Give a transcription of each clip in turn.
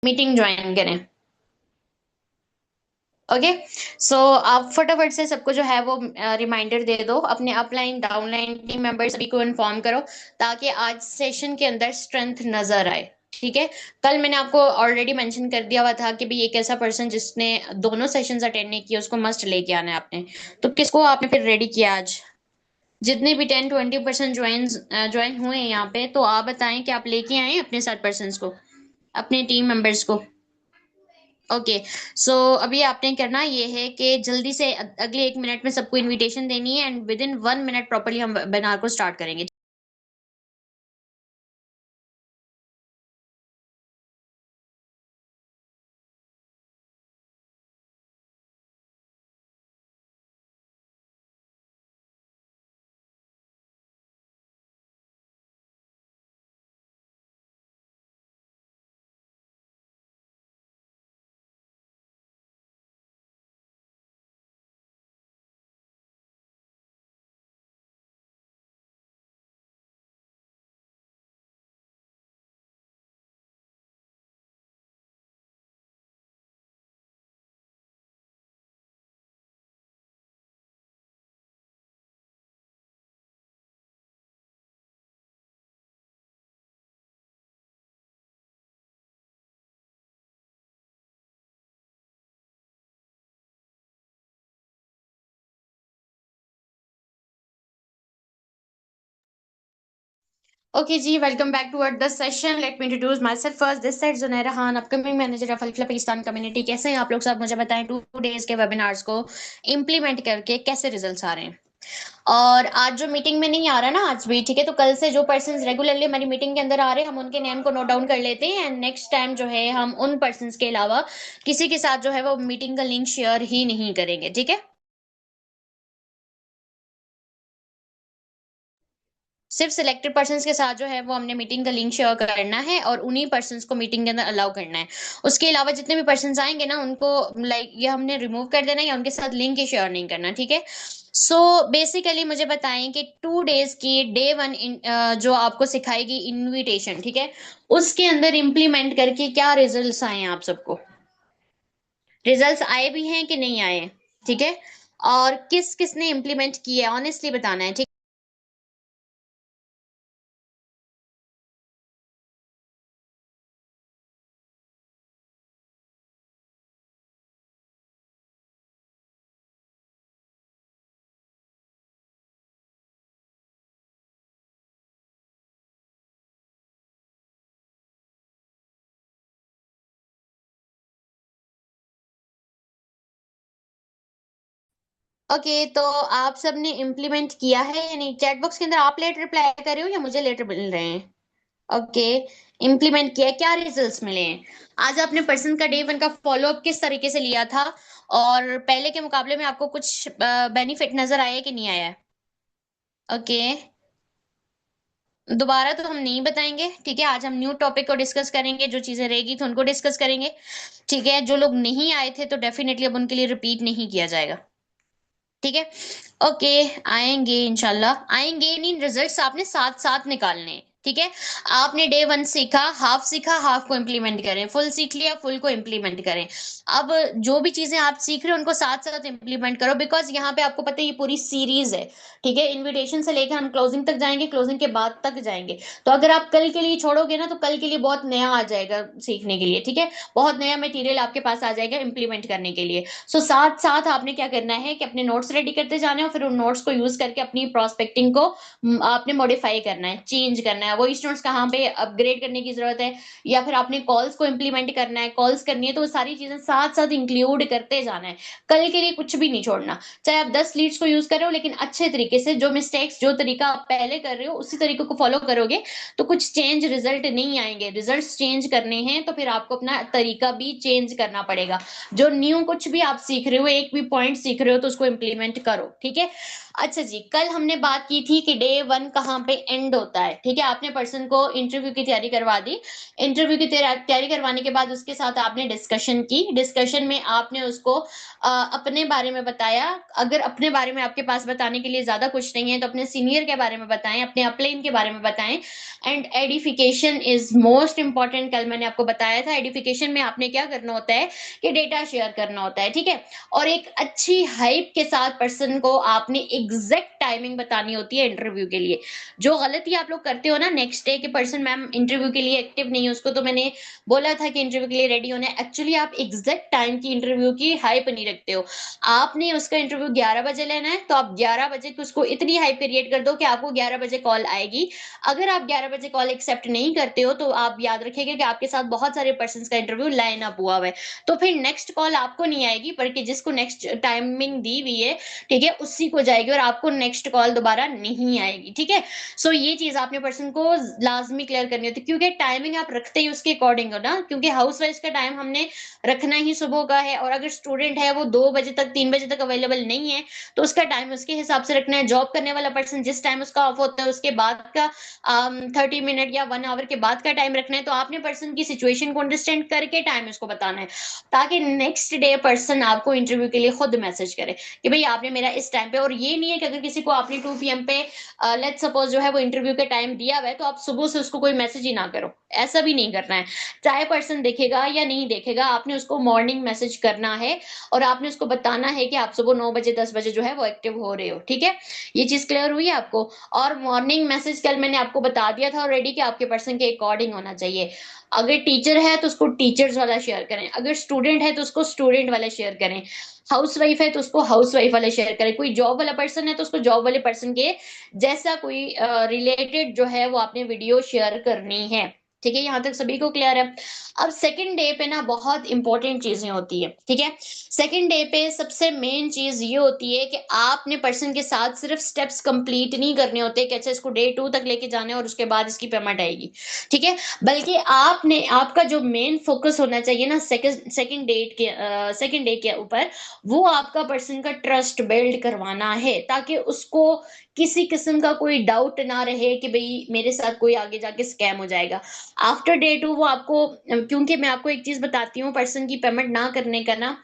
Meeting join करें। Okay. सो आप फटाफट से सबको जो है वो रिमाइंडर दे दो, अपने अपलाइन डाउनलाइन टीम मेंबर्स सभी को इन्फॉर्म करो ताकि आज सेशन के अंदर स्ट्रेंथ नजर आए। ठीक है। कल मैंने आपको ऑलरेडी मेंशन कर दिया हुआ था कि भाई एक ऐसा पर्सन जिसने दोनों सेशंस अटेंड नहीं किए उसको मस्ट लेके आना है आपने। तो किसको आपने फिर रेडी किया आज? जितने भी 10-20% ज्वाइन हुए हैं यहाँ पे, तो आप बताएं कि आप लेके आए अपने साथ पर्सन को, अपने टीम मेंबर्स को। ओके। सो अभी आपने करना ये है कि जल्दी से अगले 1 मिनट में सबको इनविटेशन देनी है and within 1 minute properly हम वेबिनार को स्टार्ट करेंगे। ओके जी, welcome back to our the session. Let me introduce myself first. This side Junaira Khan, upcoming manager of Alpha Pakistan community. कैसे हैं आप लोग सब? मुझे बताएं 2 डेज के वेबिनार्स को इम्प्लीमेंट करके कैसे रिजल्ट्स आ रहे हैं। और आज जो मीटिंग में नहीं आ रहा ना आज भी, ठीक है, तो कल से जो पर्सन रेगुलरली हमारी मीटिंग के अंदर आ रहे हैं हम उनके नेम को नोट डाउन कर लेते हैं एंड नेक्स्ट टाइम जो है हम उन पर्सन के अलावा किसी के साथ जो है वो मीटिंग का लिंक शेयर ही नहीं करेंगे। ठीक है। सिर्फ सिलेक्टेड पर्सन्स के साथ जो है वो हमने मीटिंग का लिंक शेयर करना है और उन्हीं पर्सन्स को मीटिंग के अंदर अलाउ करना है। उसके अलावा जितने भी पर्सन्स आएंगे ना उनको लाइक ये हमने रिमूव कर देना है या उनके साथ लिंक ही शेयर नहीं करना। ठीक है। सो बेसिकली मुझे बताएं कि 2 डेज की डे 1 जो आपको सिखाएगी इनविटेशन, ठीक है, उसके अंदर इम्प्लीमेंट करके क्या रिजल्ट्स आए हैं आप सबको? रिजल्ट्स आए भी हैं कि नहीं आए? ठीक है। और किस किसने इम्प्लीमेंट किया है ऑनेस्टली बताना है। ठीक। ओके। तो आप सबने इम्प्लीमेंट किया है या नहीं? चैट बॉक्स के अंदर आप लेट रिप्लाई कर रहे हो या मुझे लेटर मिल रहे हैं? ओके। इम्प्लीमेंट किया, क्या रिजल्ट्स मिले हैं? आज आपने पर्सन का डे 1 का फॉलोअप किस तरीके से लिया था और पहले के मुकाबले में आपको कुछ बेनिफिट नजर आया कि नहीं आया? ओके। दोबारा तो हम नहीं बताएंगे। ठीक है। आज हम न्यू टॉपिक को डिस्कस करेंगे, जो चीजें रहेगी तो उनको डिस्कस करेंगे। ठीक है। जो लोग नहीं आए थे तो डेफिनेटली अब उनके लिए रिपीट नहीं किया जाएगा। ठीक है। ओके। आएंगे इंशाल्लाह आएंगे। इन रिजल्ट्स आपने साथ साथ निकालने हैं। ठीक है। आपने डे 1 सीखा, हाफ को इम्प्लीमेंट करें, फुल सीख लिया, फुल को इम्प्लीमेंट करें। अब जो भी चीजें आप सीख रहे हो उनको साथ साथ इम्प्लीमेंट करो, बिकॉज यहाँ पे आपको पता है ये पूरी सीरीज है। ठीक है। इनविटेशन से लेकर हम क्लोजिंग तक जाएंगे, क्लोजिंग के बाद तक जाएंगे। तो अगर आप कल के लिए छोड़ोगे ना तो कल के लिए बहुत नया आ जाएगा सीखने के लिए। ठीक है। बहुत नया मटेरियल आपके पास आ जाएगा इम्प्लीमेंट करने के लिए। सो साथ साथ आपने क्या करना है कि अपने नोट्स रेडी करते जाने और फिर उन नोट्स को यूज करके अपनी प्रोस्पेक्टिंग को आपने मॉडिफाई करना है, चेंज करना है। वॉइस नोट्स कहाँ पे अपग्रेड करने की जरूरत है या फिर आपने कॉल्स को इंप्लीमेंट करना है, कॉल्स करनी है, तो वो सारी चीजें साथ साथ इंक्लूड करते जाना है। कल के लिए कुछ भी नहीं छोड़ना। चाहे आप 10 लीड्स को यूज करो लेकिन अच्छे तरीके से, जो मिस्टेक्स जो तरीका आप पहले कर रहे हो उसी तरीके को फॉलो करोगे तो कुछ चेंज रिजल्ट नहीं आएंगे। रिजल्ट चेंज करने हैं तो फिर आपको अपना तरीका भी चेंज करना पड़ेगा। जो न्यू कुछ भी आप सीख रहे हो, एक भी पॉइंट सीख रहे हो तो उसको इम्प्लीमेंट करो। ठीक है। अच्छा जी, कल हमने बात की थी कि डे 1 कहाँ पे एंड होता है। ठीक है। आप आपने पर्सन को इंटरव्यू की तैयारी करवा दी। इंटरव्यू की तैयारी करवाने के बाद उसके साथ आपने डिस्कशन की। डिस्कशन में आपने उसको अपने बारे में बताया। अगर अपने बारे में आपके पास बताने के लिए ज्यादा कुछ नहीं है तो अपने सीनियर के बारे में बताएं, अपने अपलाइन के बारे में बताएं। And edification is most important. कल मैंने आपको बताया था एडिफिकेशन में आपने क्या करना होता है कि डेटा शेयर करना होता है, ठीक है। और एक अच्छी हाइप के साथ पर्सन को आपने एग्जैक्ट टाइमिंग बतानी होती है इंटरव्यू के लिए। जो गलती आप लोग करते हो ना नेक्स्ट डे, कि पर्सन मैम इंटरव्यू के लिए एक्टिव नहीं है, उसको तो मैंने बोला था कि इंटरव्यू के लिए रेडी होना है, एक्चुअली आप एग्जैक्ट टाइम की इंटरव्यू की हाइप नहीं रखते हो। आपने उसका इंटरव्यू 11 बजे लेना है तो आप 11 बजे उसको इतनी हाइप क्रिएट कर दो कि आपको 11 बजे कॉल आएगी। अगर आप 11 बजे कॉल एक्सेप्ट नहीं करते हो तो आप याद रखिएगा कि आपके साथ बहुत सारे पर्सन का इंटरव्यू लाइन अप हुआ है, तो फिर नेक्स्ट कॉल आपको नहीं आएगी बल्कि जिसको नेक्स्ट टाइमिंग दी हुई है, ठीक है, उसी को जाएगी और आपको नेक्स्ट कॉल दोबारा नहीं आएगी, ठीक है। सो ये चीज आपने पर्सन को लाजमी क्लियर करनी होती है, क्योंकि टाइमिंग आप रखते ही उसके अकॉर्डिंग हो ना, क्योंकि हाउस वाइफ का टाइम हमने रखना ही सुबह का है, और अगर स्टूडेंट है वो 2 बजे तक 3 बजे तक अवेलेबल नहीं है तो उसका टाइम उसके हिसाब से रखना है। जॉब करने वाला पर्सन जिस टाइम उसका ऑफ होता है उसके बाद का 30 मिनट या 1 आवर के बाद का टाइम रखना है। तो आपने पर्सन की सिचुएशन को अंडरस्टैंड करके टाइम उसको बताना है, ताकि नेक्स्ट डे पर्सन आपको इंटरव्यू के लिए खुद मैसेज करे कि भाई आपने मेरा इस टाइम पे। और ये नहीं है कि अगर किसी को आपने 2 PM पे लेट सपोज जो है वो इंटरव्यू के टाइम दिया हुआ है तो आप सुबह से उसको कोई मैसेज ही ना करो, ऐसा भी नहीं करना है। चाहे पर्सन देखेगा या नहीं देखेगा, आपने उसको मॉर्निंग मैसेज करना है और आपने उसको बताना है कि आप सुबह 9 बजे 10 बजे जो है वो एक्टिव हो रहे हो, ठीक है। ये चीज क्लियर हुई आपको। और मॉर्निंग मैसेज कल मैंने आपको बता दिया था ऑलरेडी कि आपके पर्सन के अकॉर्डिंग होना चाहिए। अगर टीचर है तो उसको टीचर्स वाला शेयर करें, अगर स्टूडेंट है तो उसको स्टूडेंट वाला शेयर करें, हाउस वाइफ है तो उसको हाउस वाइफ वाला शेयर करें, कोई जॉब वाला पर्सन है तो उसको जॉब वाले पर्सन के जैसा कोई रिलेटेड जो है वो आपने वीडियो शेयर करनी है, ठीक है। यहां तक सभी को क्लियर है। अब सेकंड डे पे ना बहुत इंपॉर्टेंट चीजें होती है, ठीक है। सेकंड डे पे सबसे मेन चीज ये होती है कि आपने पर्सन के साथ सिर्फ स्टेप्स कंप्लीट नहीं करने होते कि अच्छा इसको डे 2 तक लेके जाना है और उसके बाद इसकी पेमेंट आएगी, ठीक है। बल्कि आपने आपका जो मेन फोकस होना चाहिए ना सेकंड डे के ऊपर, वो आपका पर्सन का ट्रस्ट बिल्ड करवाना है, ताकि उसको किसी किस्म का कोई डाउट ना रहे कि भाई मेरे साथ कोई आगे जाके स्कैम हो जाएगा। आफ्टर डे 2 वो आपको, क्योंकि मैं आपको एक चीज बताती हूँ, पर्सन की पेमेंट ना करने का ना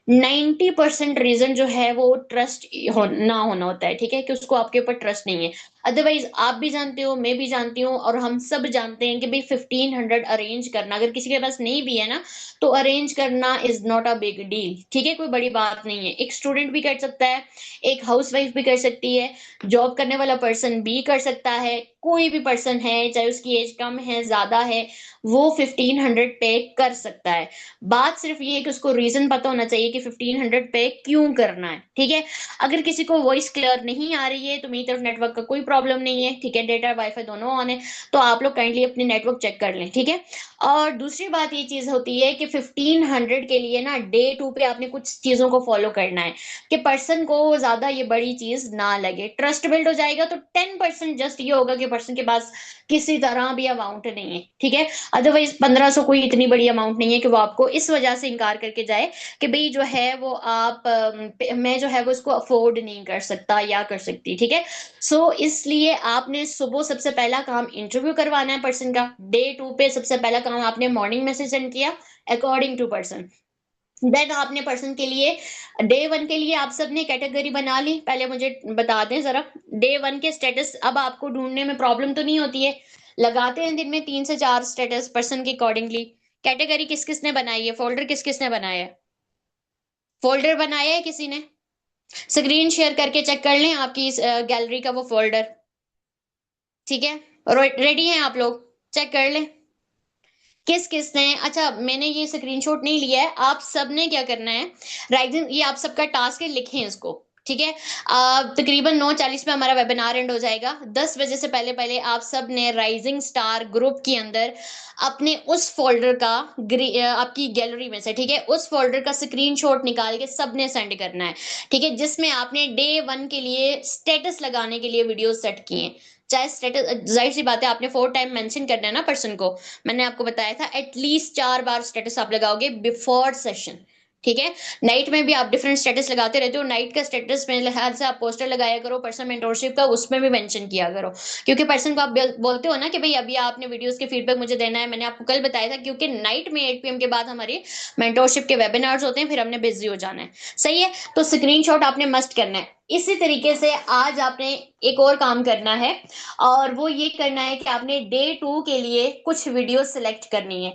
90% रीजन जो है वो ट्रस्ट ना होना होता है, ठीक है, कि उसको आपके ऊपर ट्रस्ट नहीं है। अदरवाइज आप भी जानते हो, मैं भी जानती हूँ और हम सब जानते हैं कि भाई 1500 अरेंज करना, अगर किसी के पास नहीं भी है ना तो अरेंज करना is not a big deal, ठीक है, कोई बड़ी बात नहीं है। एक स्टूडेंट भी कर सकता है, एक हाउस वाइफ भी कर सकती है, जॉब करने वाला पर्सन भी कर सकता है, कोई भी पर्सन है चाहे उसकी एज कम है ज्यादा है, वो 1500 पे कर सकता है। बात सिर्फ ये है कि उसको रीजन पता होना चाहिए कि 1500 पे क्यों करना है, ठीक है। अगर किसी को वॉइस क्लियर नहीं आ रही है तो मेरी तरफ नेटवर्क का कोई प्रॉब्लम नहीं है, ठीक है, डेटा वाईफाई दोनों ऑन है, तो आप लोग काइंडली अपने नेटवर्क चेक कर लें, ठीक है। और दूसरी बात ये चीज होती है कि 1500 के लिए ना डे 2 पे आपने कुछ चीजों को फॉलो करना है कि पर्सन को ज्यादा ये बड़ी चीज ना लगे। ट्रस्ट बिल्ड हो जाएगा तो 10% जस्ट ये होगा कि पर्सन के पास किसी तरह भी अमाउंट नहीं है, ठीक है। अदरवाइज 1500 कोई इतनी बड़ी अमाउंट नहीं है कि वो आपको इस वजह से इनकार करके जाए कि भाई जो है वो आप मैं जो है वो इसको अफोर्ड नहीं कर सकता या कर सकती, ठीक है। सो इसलिए आपने सुबह सबसे पहला काम इंटरव्यू करवाना है पर्सन का। डे 2 पे सबसे पहला काम आपने मॉर्निंग मैसेज सेंड किया अकॉर्डिंग टू पर्सन। देन आपने पर्सन के लिए डे 1 के लिए आप सबने कैटेगरी बना ली। पहले मुझे बता दें जरा, डे 1 के स्टेटस अब आपको ढूंढने में प्रॉब्लम तो नहीं होती है, लगाते हैं दिन में 3 से 4 स्टेटस पर्सन के अकॉर्डिंगली। कैटेगरी किस किस ने बनाई है, फोल्डर किस किस ने बनाया है, फोल्डर बनाया है किसी ने? स्क्रीन शेयर करके चेक कर लें आपकी इस गैलरी का वो फोल्डर, ठीक है। रेडी हैं आप लोग? चेक कर लें किस किस ने। अच्छा मैंने ये स्क्रीनशॉट नहीं लिया है, आप सबने क्या करना है, राइजिंग, ये आप सबका टास्क है, लिखें इसको, ठीक है। तकरीबन 9:40 पे हमारा वेबिनार एंड हो जाएगा। 10 बजे से पहले पहले आप सब ने राइजिंग स्टार ग्रुप के अंदर अपने उस फोल्डर का आपकी गैलरी में से, ठीक है, उस फोल्डर का स्क्रीनशॉट निकाल के सबने सेंड करना है, ठीक है, जिसमें आपने डे 1 के लिए स्टेटस लगाने के लिए वीडियो सेट किए। चाहे स्टेटस, जाहिर सी बात है आपने 4 टाइम मेंशन करना है ना पर्सन को। मैंने आपको बताया था एटलीस्ट 4 बार स्टेटस आप लगाओगे बिफोर सेशन, ठीक है। नाइट में भी आप डिफरेंट स्टेटस लगाते रहते हो, नाइट का स्टेटस मेरे ख्याल से आप पोस्टर लगाया करो पर्सनल मेंटोरशिप का, उसमें भी मेंशन किया करो, क्योंकि पर्सन को आप बोलते हो ना कि भाई अभी आपने वीडियोस के फीडबैक मुझे देना है, मैंने आपको कल बताया था, क्योंकि नाइट में 8 PM के बाद हमारी मेंटोरशिप के वेबिनार्स होते हैं, फिर हमने बिजी हो जाना है। सही है, तो स्क्रीनशॉट आपने मस्ट करना है। इसी तरीके से आज आपने एक और काम करना है, और वो ये करना है कि आपने डे 2 के लिए कुछ वीडियो सिलेक्ट करनी है।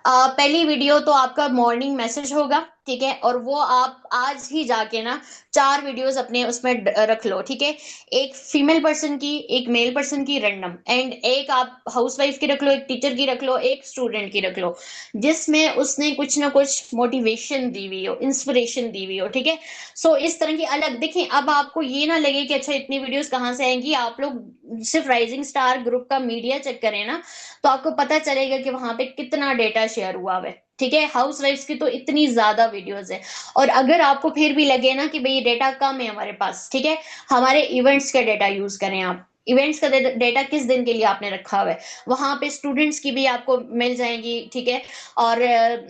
पहली वीडियो तो आपका मॉर्निंग मैसेज होगा, ठीक है, और वो आप आज ही जाके ना 4 वीडियोस अपने उसमें रख लो, ठीक है। एक फीमेल पर्सन की, एक मेल पर्सन की रैंडम, एंड एक आप हाउसवाइफ की रख लो, एक टीचर की रख लो, एक स्टूडेंट की रख लो, जिसमें उसने कुछ ना कुछ मोटिवेशन दी हुई हो, इंस्पिरेशन दी हुई हो, ठीक है। सो इस तरह की अलग देखें, अब आपको ये ना लगे कि अच्छा इतनी वीडियोस कहाँ से आएंगी, आप लोग सिर्फ राइजिंग स्टार ग्रुप का मीडिया चेक करें ना, तो आपको पता चलेगा कि वहां पे कितना डेटा शेयर हुआ है, ठीक है। हाउस वाइफ्स की तो इतनी ज्यादा वीडियोस है, और अगर आपको फिर भी लगे ना कि भाई डेटा कम है हमारे पास, ठीक है, हमारे इवेंट्स का डेटा यूज करें आप। इवेंट्स का डेटा किस दिन के लिए आपने रखा हुआ है, वहां पे स्टूडेंट्स की भी आपको मिल जाएंगी, ठीक है, और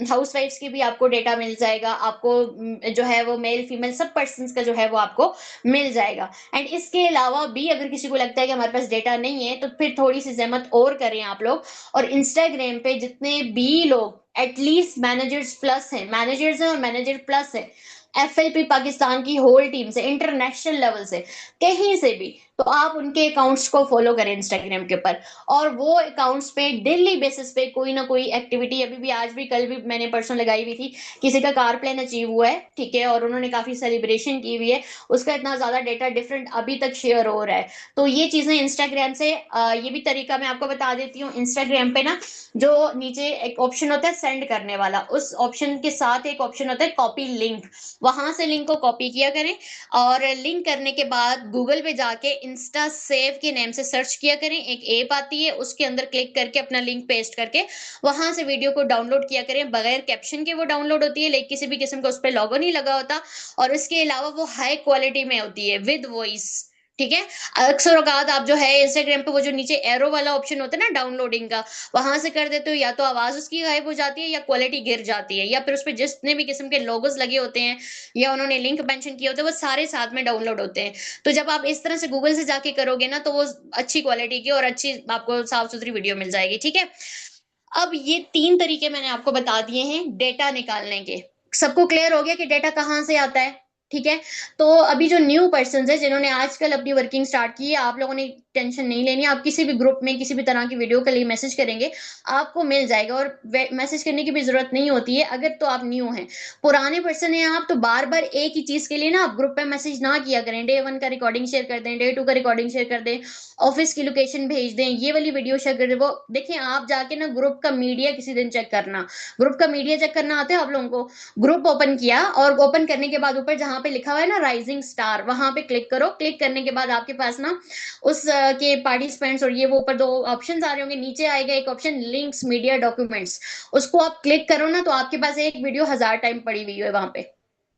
हाउस वाइफ्स की भी आपको डेटा मिल जाएगा, आपको जो है वो मेल फीमेल सब पर्सन का जो है वो आपको मिल जाएगा। एंड इसके अलावा भी अगर किसी को लगता है कि हमारे पास डेटा नहीं है, तो फिर थोड़ी सी जहमत और करें आप लोग, और इंस्टाग्राम पे जितने भी लोग एटलीस्ट मैनेजर्स प्लस है, मैनेजर्स हैं और मैनेजर प्लस है, FLP पाकिस्तान की होल टीम से, इंटरनेशनल लेवल से, कहीं से भी, तो आप उनके अकाउंट्स को फॉलो करें इंस्टाग्राम के ऊपर, और वो अकाउंट्स पे डेली बेसिस पे कोई ना कोई एक्टिविटी, अभी भी आज भी कल भी मैंने परसों लगाई हुई थी, किसी का कार प्लेन अचीव हुआ है, ठीक है, और उन्होंने काफी सेलिब्रेशन की हुई है, उसका इतना ज्यादा डेटा डिफरेंट अभी तक शेयर हो रहा है। तो ये चीजें इंस्टाग्राम से, ये भी तरीका मैं आपको बता देती हूँ, इंस्टाग्राम पे ना जो नीचे एक ऑप्शन होता है सेंड करने वाला, उस ऑप्शन के साथ एक ऑप्शन होता है कॉपी लिंक, वहां से लिंक को कॉपी किया करें, और लिंक करने के बाद गूगल पे जाके इंस्टा सेव के नेम से सर्च किया करें, एक ऐप आती है, उसके अंदर क्लिक करके अपना लिंक पेस्ट करके वहां से वीडियो को डाउनलोड किया करें, बगैर कैप्शन के वो डाउनलोड होती है, लेकिन किसी भी किस्म का उस पर लोगो नहीं लगा होता, और इसके अलावा वो हाई क्वालिटी में होती है विद वॉइस, ठीक है। अक्सर औकात आप जो है इंस्टाग्राम पे वो जो नीचे एरो वाला ऑप्शन होता है ना डाउनलोडिंग का, वहां से कर देते हो, या तो आवाज उसकी गायब हो जाती है, या क्वालिटी गिर जाती है, या फिर उस पर जितने भी किस्म के लोगोस लगे होते हैं या उन्होंने लिंक मेंशन किया होता है वो सारे साथ में डाउनलोड होते हैं। तो जब आप इस तरह से गूगल से जाके करोगे ना, तो वो अच्छी क्वालिटी की और अच्छी आपको साफ सुथरी वीडियो मिल जाएगी, ठीक है। अब ये 3 तरीके मैंने आपको बता दिए हैं डेटा निकालने के। सबको क्लियर हो गया कि डेटा कहाँ से आता है, ठीक है। तो अभी जो न्यू पर्सन है जिन्होंने आजकल अपनी वर्किंग स्टार्ट की है, आप लोगों ने टेंशन नहीं लेनी, आप किसी भी ग्रुप में किसी भी तरह की वीडियो के लिए मैसेज करेंगे, आपको मिल जाएगा, और मैसेज करने की भी जरूरत नहीं होती है अगर तो आप न्यू हैं। पुराने पर्सन हैं आप, तो बार बार एक ही चीज के लिए ना आप ग्रुप पे मैसेज ना किया करें, डे 1 का रिकॉर्डिंग शेयर कर दें, डे 2 का रिकॉर्डिंग शेयर कर दें, ऑफिस की लोकेशन भेज दें, ये वाली वीडियो शेयर कर दें। वो देखिए, आप जाके ना ग्रुप का मीडिया किसी दिन चेक करना, ग्रुप का मीडिया चेक करना आता है आप लोगों को। ग्रुप ओपन किया, और ओपन करने के बाद ऊपर जहां पे लिखा हुआ है ना राइजिंग स्टार, वहां पे क्लिक करो, क्लिक करने के बाद आपके पास ना उस के पार्टिसिपेंट्स और ये वो ऊपर 2 ऑप्शंस आ रहे होंगे, नीचे आएगा एक ऑप्शन लिंक्स मीडिया डॉक्यूमेंट्स, उसको आप क्लिक करो ना, तो आपके पास एक वीडियो 1000 टाइम पड़ी हुई है वहां पे,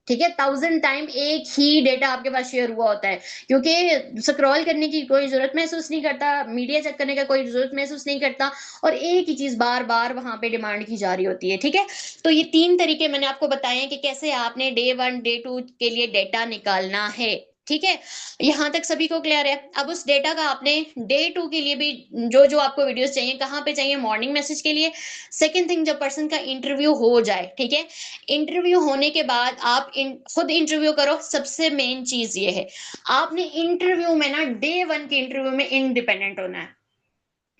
ठीक है। 1000 टाइम एक ही डेटा आपके पास शेयर हुआ होता है, क्योंकि स्क्रॉल करने की कोई जरूरत महसूस नहीं करता, मीडिया चेक करने का कोई जरूरत महसूस नहीं करता, और एक ही चीज बार बार वहां पे डिमांड की जा रही होती है, ठीक है। तो ये 3 तरीके मैंने आपको बताए हैं कि कैसे आपने डे 1 डे 2 के लिए डेटा निकालना है, ठीक है। यहां तक सभी को क्लियर है। अब उस डेटा का आपने डे 2 के लिए भी जो जो आपको वीडियोस चाहिए, कहाँ पे चाहिए, मॉर्निंग मैसेज के लिए। सेकेंड थिंग, जब पर्सन का इंटरव्यू हो जाए, ठीक है, इंटरव्यू होने के बाद आप खुद इंटरव्यू करो। सबसे मेन चीज ये है, आपने इंटरव्यू में ना डे 1 के इंटरव्यू में इंडिपेंडेंट होना है,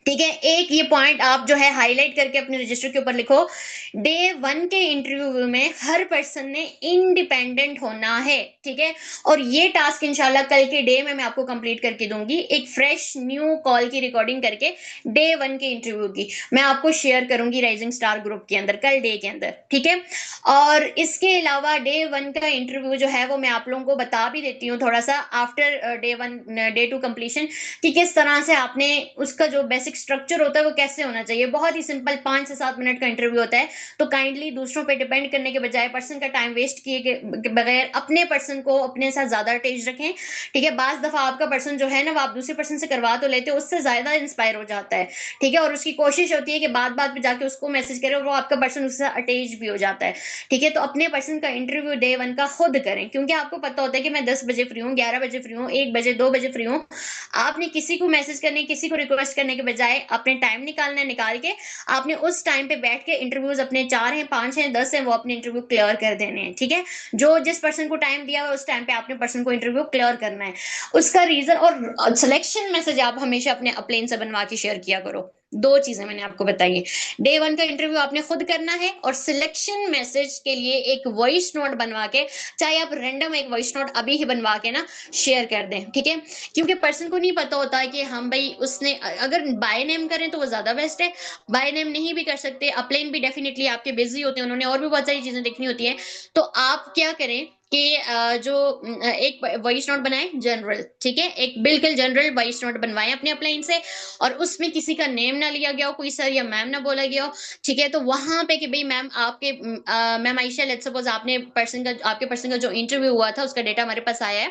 ठीक है। एक ये पॉइंट आप जो है हाईलाइट करके अपने रजिस्टर के ऊपर लिखो, डे 1 के इंटरव्यू में हर पर्सन ने इंडिपेंडेंट होना है, ठीक है। और ये टास्क इंशाल्लाह कल के डे में मैं आपको कंप्लीट करके दूंगी, एक फ्रेश न्यू कॉल की रिकॉर्डिंग करके डे 1 के इंटरव्यू की मैं आपको शेयर करूंगी राइजिंग स्टार ग्रुप के अंदर कल डे के अंदर, ठीक है। और इसके अलावा डे 1 का इंटरव्यू जो है वो मैं आप लोगों को बता भी देती हूँ थोड़ा सा आफ्टर डे 1 डे 2 कंप्लीशन, कि किस तरह से आपने उसका जो बेसिक स्ट्रक्चर होता है वो कैसे होना चाहिए, बहुत ही सिंपल 5 से 7 मिनट का इंटरव्यू होता है। तो काइंडली दूसरों पे डिपेंड करने के बजाय, पर्सन का टाइम वेस्ट किए के बगैर अपने पर्सन को अपने साथ ज्यादा अटैच रखें। ठीक है, बाज दफा आपका पर्सन जो है ना वो आप दूसरे पर्सन से करवा तो लेते हो, उससे ज्यादा इंस्पायर हो जाता है। ठीक है, और उसकी कोशिश होती है कि बात बात पे जाके उसको मैसेज करे और वो आपका पर्सन उससे अटैच भी हो जाता है। ठीक है, तो अपने पर्सन का इंटरव्यू डे 1 का खुद करें, क्योंकि आपको पता होता है कि मैं 10 बजे फ्री हूँ, 11 बजे फ्री हूँ, 1 बजे, 2 बजे फ्री हूँ। आपने किसी को मैसेज करने, किसी को रिक्वेस्ट करने के बजाय अपने टाइम निकालना है, निकाल के आपने उस टाइम पे बैठ के इंटरव्यूज अपने 4 हैं, 5 हैं, 10 हैं, वो अपने इंटरव्यू क्लियर कर देने हैं। ठीक है, जो जिस पर्सन को टाइम दिया हुआ उस टाइम पे आपने पर्सन को इंटरव्यू क्लियर करना है। उसका रीजन और सिलेक्शन मैसेज आप हमेशा अपने अपलाइन से बनवा के शेयर किया करो। 2 चीजें मैंने आपको बताई है। डे 1 का इंटरव्यू आपने खुद करना है, और सिलेक्शन मैसेज के लिए एक वॉइस नोट बनवा के, चाहे आप रैंडम एक वॉइस नोट अभी ही बनवा के ना शेयर कर दें। ठीक है, क्योंकि पर्सन को नहीं पता होता है कि हम भाई उसने अगर बाय नेम करें तो वो ज्यादा बेस्ट है, बाय नेम नहीं भी कर सकते, अपलाइन भी डेफिनेटली आपके बिजी होते हैं, उन्होंने और भी बहुत सारी चीजें देखनी होती है। तो आप क्या करें कि जो एक वॉइस नोट बनाए जनरल। ठीक है, एक बिल्कुल जनरल वॉइस नोट बनवाएं अपने अपलाइन से, और उसमें किसी का नेम ना लिया गया हो, कोई सर या मैम ना बोला गया हो। ठीक है, तो वहां पे कि भाई मैम आपके मैम आयशा, लेट्स सपोज आपने पर्सन का, आपके पर्सन का जो इंटरव्यू हुआ था उसका डेटा हमारे पास आया है।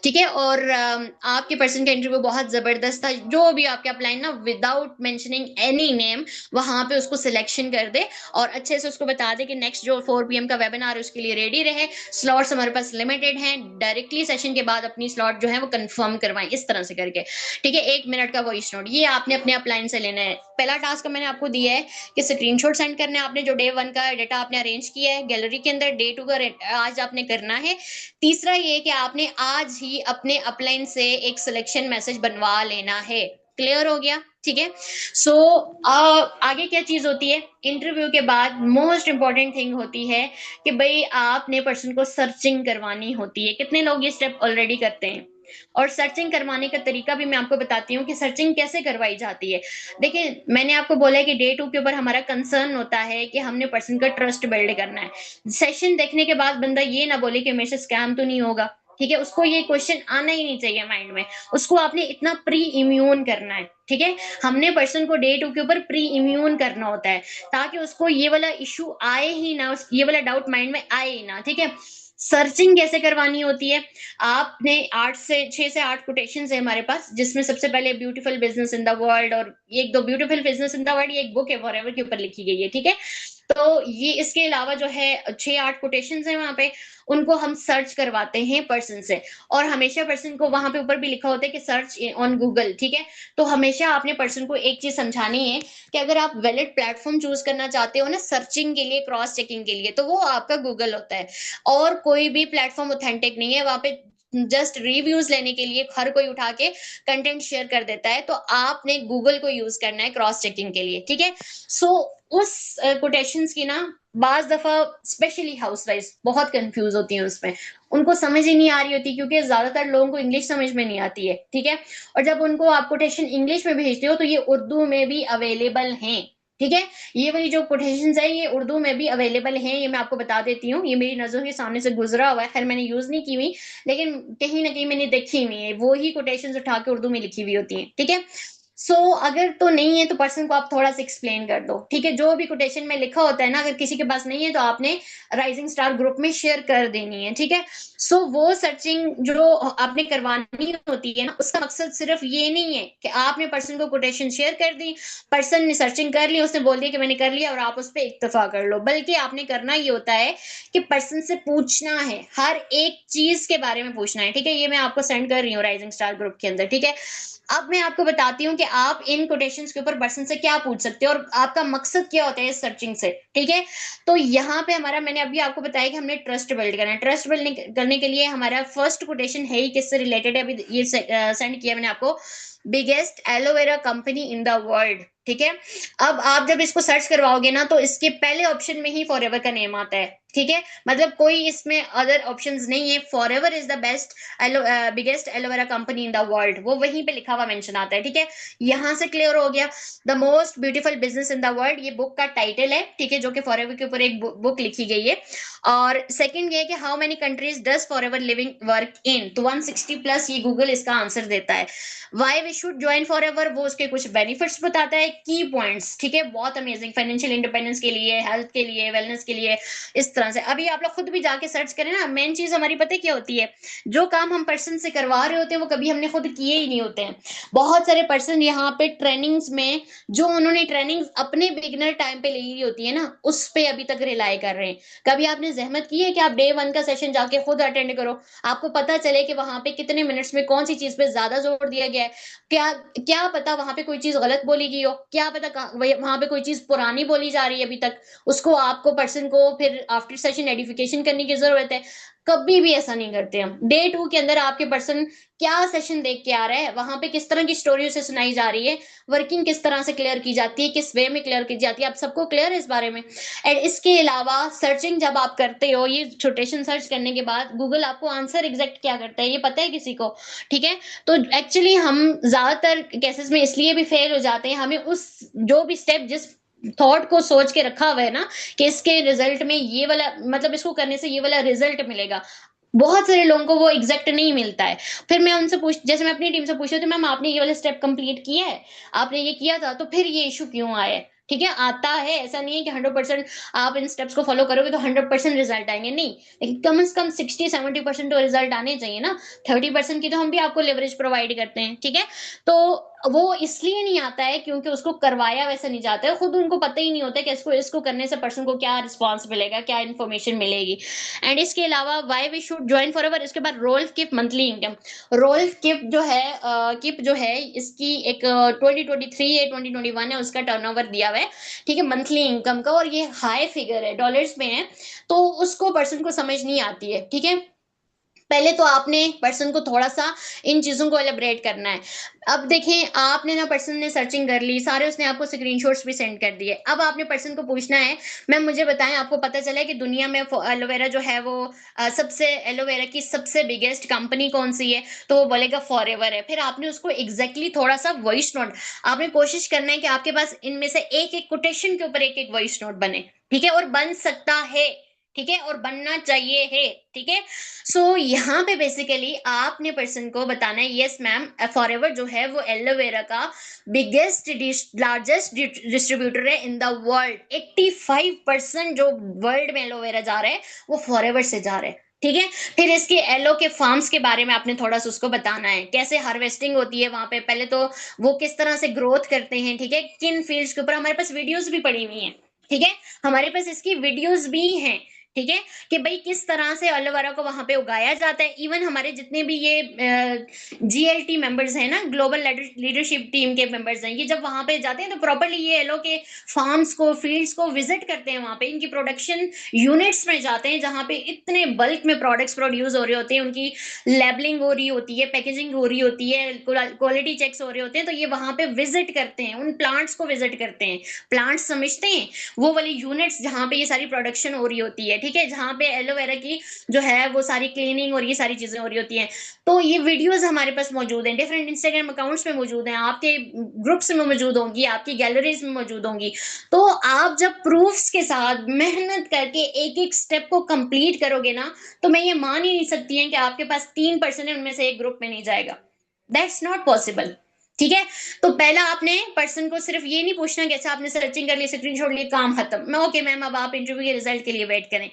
ठीक है, और आपके पर्सन का इंटरव्यू बहुत जबरदस्त था, जो भी आपके अपलाइन ना विदाउट मेंशनिंग एनी नेम वहां पे उसको सिलेक्शन कर दे, और अच्छे से उसको बता दे कि नेक्स्ट जो 4 PM का वेबिनार है उसके लिए रेडी रहे, स्लॉट्स हमारे पास लिमिटेड हैं, डायरेक्टली सेशन के बाद अपनी स्लॉट जो है वो कंफर्म करवाएं, इस तरह से करके। ठीक है, 1 मिनट का वॉइस नोट ये आपने अपने अपलाइन से लेना है। पहला टास्क मैंने आपको दिया है कि स्क्रीनशॉट सेंड करने आपने जो डे 1 का डेटा आपने अरेंज किया है गैलरी के अंदर, डे 2 का आज आपने करना है। तीसरा ये कि आपने आज ही अपने अपलाइन से एक सिलेक्शन मैसेज बनवा लेना है। क्लियर हो गया? ठीक है, सो आगे क्या चीज होती है इंटरव्यू के बाद, मोस्ट इंपॉर्टेंट थिंग होती है कि भाई आपने पर्सन को सर्चिंग करवानी होती है। कितने लोग ये स्टेप ऑलरेडी करते हैं? और सर्चिंग करवाने का तरीका भी मैं आपको बताती हूँ कि सर्चिंग कैसे करवाई जाती है। देखिए, मैंने आपको बोला है कि डे 2 के ऊपर हमारा कंसर्न होता है कि हमने पर्सन का ट्रस्ट बिल्ड करना है। सेशन देखने के बाद बंदा ये ना बोले कि मेरे से स्कैम तो नहीं होगा। ठीक है, उसको ये क्वेश्चन आना ही नहीं चाहिए माइंड में, उसको आपने इतना प्री इम्यून करना है। ठीक है, हमने पर्सन को डे 2 के ऊपर प्री इम्यून करना होता है, ताकि उसको ये वाला इशू आए ही ना, ये वाला डाउट माइंड में आए ही ना। ठीक है, सर्चिंग कैसे करवानी होती है? आपने 6 से 8 कोटेशन है हमारे पास, जिसमें सबसे पहले beautiful business in the world, और एक दो beautiful business in the world, ये एक बुक है फॉरएवर के ऊपर लिखी गई है। ठीक है, तो ये इसके अलावा जो है 6-8 कोटेशन है वहां पे, उनको हम सर्च करवाते हैं पर्सन से, और हमेशा पर्सन को वहां पे ऊपर भी लिखा होता है कि सर्च ऑन गूगल। ठीक है, तो हमेशा आपने पर्सन को एक चीज समझानी है कि अगर आप वैलिड प्लेटफॉर्म चूज करना चाहते हो ना सर्चिंग के लिए, क्रॉस चेकिंग के लिए, तो वो आपका गूगल होता है, और कोई भी प्लेटफॉर्म ऑथेंटिक नहीं है वहां पे। जस्ट रिव्यूज लेने के लिए हर कोई उठा के कंटेंट शेयर कर देता है, तो आपने गूगल को यूज करना है क्रॉस चेकिंग के लिए। ठीक है, सो उस कोटेशंस की ना बाज दफा स्पेशली हाउसवाइफ बहुत कंफ्यूज होती हैं उसमें, उनको समझ ही नहीं आ रही होती, क्योंकि ज्यादातर लोगों को इंग्लिश समझ में नहीं आती है। ठीक है, और जब उनको आप कोटेशन इंग्लिश में भेजते हो तो ये उर्दू में भी अवेलेबल हैं। ठीक है, ये वाली जो कोटेशन है ये उर्दू में भी अवेलेबल हैं, ये मैं आपको बता देती हूँ, ये मेरी नजरों के सामने से गुजरा हुआ है, खैर मैंने यूज नहीं की हुई, लेकिन कहीं ना कहीं मैंने देखी हुई है, वो ही कोटेशन उठा के उर्दू में लिखी हुई होती है। ठीक है, सो अगर तो नहीं है तो पर्सन को आप थोड़ा सा एक्सप्लेन कर दो। ठीक है, जो भी कोटेशन में लिखा होता है ना, अगर किसी के पास नहीं है तो आपने राइजिंग स्टार ग्रुप में शेयर कर देनी है। ठीक है, सो वो सर्चिंग जो आपने करवानी होती है ना, उसका मकसद सिर्फ ये नहीं है कि आपने पर्सन को कोटेशन शेयर कर दी, पर्सन ने सर्चिंग कर ली, उसने बोल दिया कि मैंने कर लिया और आप उस पर इत्तेफा कर लो, बल्कि आपने करना ये होता है कि पर्सन से पूछना है, हर एक चीज के बारे में पूछना है। ठीक है, ये मैं आपको सेंड कर रही हूँ राइजिंग स्टार ग्रुप के अंदर। ठीक है, अब मैं आपको बताती हूँ कि आप इन कोटेशंस के ऊपर पर्सन से क्या पूछ सकते हो और आपका मकसद क्या होता है इस सर्चिंग से। ठीक है, तो यहाँ पे हमारा, मैंने अभी आपको बताया कि हमने ट्रस्ट बिल्ड करना है। ट्रस्ट बिल्ड करने के लिए हमारा फर्स्ट कोटेशन है ही किससे रिलेटेड है, अभी ये सेंड किया मैंने आपको, biggest aloe vera company in the world. ठीक है, अब आप जब इसको सर्च करवाओगे ना तो इसके पहले ऑप्शन में ही फॉरएवर का नेम आता है। ठीक है, मतलब कोई इसमें अदर ऑप्शंस नहीं है। Forever is the best biggest aloe vera company in the world, वो वहीं पे लिखा हुआ मेंशन आता है। ठीक है, यहां से क्लियर हो गया। The most beautiful business in the world, ये बुक का टाइटल है। ठीक है, जो कि फॉरएवर के ऊपर एक बुक लिखी गई है। और सेकंड ये है कि how many countries does Forever living work in, तो 160 प्लस ये गूगल इसका आंसर देता है। Why we should join Forever, वो उसके कुछ बेनिफिट्स बताता है, की पॉइंट्स। ठीक है, बहुत अमेजिंग, फाइनेंशियल इंडिपेंडेंस के लिए, हेल्थ के लिए, वेलनेस के लिए, इस तरह से। अभी आप लोग खुद भी जाके सर्च करें ना, मेन चीज हमारी पता है क्या होती है, जो काम हम पर्सन से करवा रहे होते हैं वो कभी हमने खुद किए ही नहीं होते हैं। बहुत सारे पर्सन यहाँ पे ट्रेनिंग्स में, जो उन्होंने ट्रेनिंग अपने बिगिनर टाइम पे ली होती है ना, उस पे अभी तक रिलाई कर रहे हैं। कभी आपने जहमत की है कि आप डे 1 का सेशन जाके खुद अटेंड करो, आपको पता चले कि वहां पे कितने मिनट्स में कौन सी चीज पे ज्यादा जोर दिया गया है। क्या क्या पता वहां पे कोई चीज गलत बोली गई हो, क्या पता वहां पे कोई चीज पुरानी बोली जा रही है अभी तक, उसको आपको पर्सन को फिर आफ्टर सेशन एडिफिकेशन करने की जरूरत है। कभी भी ऐसा नहीं करते हम। डे 2 के अंदर आपके पर्सन क्या सेशन देख के आ रहा है, वहां पे किस तरह की स्टोरी उसे सुनाई जा रही है, वर्किंग किस तरह से क्लियर की जाती है, किस वे में क्लियर की जाती है, आप सबको क्लियर है इस बारे में। एंड इसके अलावा सर्चिंग जब आप करते हो, ये छोटेशन सर्च करने के बाद गूगल आपको आंसर एग्जैक्ट क्या करता है ये पता है किसी को? ठीक है, तो एक्चुअली हम ज्यादातर केसेस में इसलिए भी फेल हो जाते हैं, हमें उस जो भी स्टेप जिस थॉट को सोच के रखा हुआ है ना, कि इसके रिजल्ट में ये वाला, मतलब इसको करने से ये वाला रिजल्ट मिलेगा, बहुत सारे लोगों को वो एग्जैक्ट नहीं मिलता है। फिर मैं उनसे पूछ, जैसे मैं अपनी टीम से पूछती हूँ, मैम आपने ये वाला स्टेप कंप्लीट किया है, आपने ये किया था, तो फिर ये इशू क्यों आया है? ठीक है, आता है, ऐसा नहीं है कि 100% आप इन स्टेप्स को फॉलो करोगे तो 100% रिजल्ट आएंगे, नहीं, लेकिन कम से कम 60-70% तो रिजल्ट आने चाहिए ना। 30% की तो हम भी आपको लेवरेज प्रोवाइड करते हैं। ठीक है, तो वो इसलिए नहीं आता है क्योंकि उसको करवाया वैसा नहीं जाता है, खुद उनको पता ही नहीं होता है कि इसको इसको करने से पर्सन को क्या रिस्पॉन्स मिलेगा, क्या इन्फॉर्मेशन मिलेगी। एंड इसके अलावा why we should join Forever, इसके बाद रोल किप मंथली इनकम। रोल किप जो है, किप जो है, इसकी एक 2023 है, 2021 है, उसका टर्नओवर दिया हुआ है। ठीक है, मंथली इनकम का, और ये हाई फिगर है, डॉलर्स में है, तो उसको पर्सन को समझ नहीं आती है। ठीक है, पहले तो आपने पर्सन को थोड़ा सा इन चीजों को एलिब्रेट करना है। अब देखें, आपने ना, पर्सन ने सर्चिंग कर ली सारे, उसने आपको स्क्रीनशॉट्स भी सेंड कर दिए। अब आपने पर्सन को पूछना है, मैम मुझे बताएं, आपको पता चला है कि दुनिया में एलोवेरा जो है वो सबसे, एलोवेरा की सबसे बिगेस्ट कंपनी कौन सी है, तो वो बोलेगा फॉरएवर है। फिर आपने उसको एग्जैक्टली थोड़ा सा वॉइस नोट, आपने कोशिश करना है कि आपके पास इनमें से एक एक कोटेशन के ऊपर एक एक वॉइस नोट बने। ठीक है, और बन सकता है, ठीक है, और बनना चाहिए है। ठीक है, सो यहाँ पे बेसिकली आपने पर्सन को बताना है, यस मैम, फॉरएवर जो है वो एलोवेरा का बिगेस्ट लार्जेस्ट डिस्ट्रीब्यूटर है इन द वर्ल्ड। 85% जो वर्ल्ड में एलोवेरा जा रहा है वो फॉरएवर से जा रहा है। ठीक है, फिर इसके एलो के फार्म्स के बारे में आपने थोड़ा सा उसको बताना है, कैसे हार्वेस्टिंग होती है वहां पे, पहले तो वो किस तरह से ग्रोथ करते हैं। ठीक है, किन फील्ड्स के ऊपर, हमारे पास वीडियोस भी पड़ी हुई हैं। ठीक है, हमारे पास इसकी वीडियोस भी हैं। ठीक है, कि भाई किस तरह से एलोवेरा को वहां पे उगाया जाता है। इवन हमारे जितने भी ये जीएलटी मेंबर्स हैं ना, ग्लोबल लीडरशिप टीम के मेंबर्स हैं, ये जब वहां पे जाते हैं तो प्रॉपरली ये एलो के फार्म्स को, फील्ड्स को विजिट करते हैं, वहां पे इनकी प्रोडक्शन यूनिट्स में जाते हैं, जहां पे इतने बल्क में प्रोडक्ट्स प्रोड्यूस हो रहे होते हैं, उनकी लेबलिंग हो रही होती है, पैकेजिंग हो रही होती है, क्वालिटी चेक्स हो रहे होते हैं, तो ये वहां पे विजिट करते हैं, उन प्लांट्स को विजिट करते हैं, प्लांट्स समझते हैं, वो वाली यूनिट्स जहां पे ये सारी प्रोडक्शन हो रही होती है। ठीक है, जहां पे एलोवेरा की जो है वो सारी क्लीनिंग और ये सारी चीजें हो रही होती हैं। तो ये वीडियोस हमारे पास मौजूद हैं, डिफरेंट इंस्टाग्राम अकाउंट्स में मौजूद हैं, आपके ग्रुप्स में मौजूद होंगी, आपकी गैलरीज में मौजूद होंगी। तो आप जब प्रूफ्स के साथ मेहनत करके एक एक स्टेप को कंप्लीट करोगे ना, तो मैं ये मान ही नहीं सकती है कि आपके पास 3% है उनमें से एक ग्रुप में नहीं जाएगा। That's not possible. ठीक है, तो पहला आपने पर्सन को सिर्फ ये नहीं पूछना कि अच्छा आपने सर्चिंग कर ली, स्क्रीनशॉट लिए, काम खत्म, मैं ओके मैम अब आप इंटरव्यू के रिजल्ट के लिए वेट करें।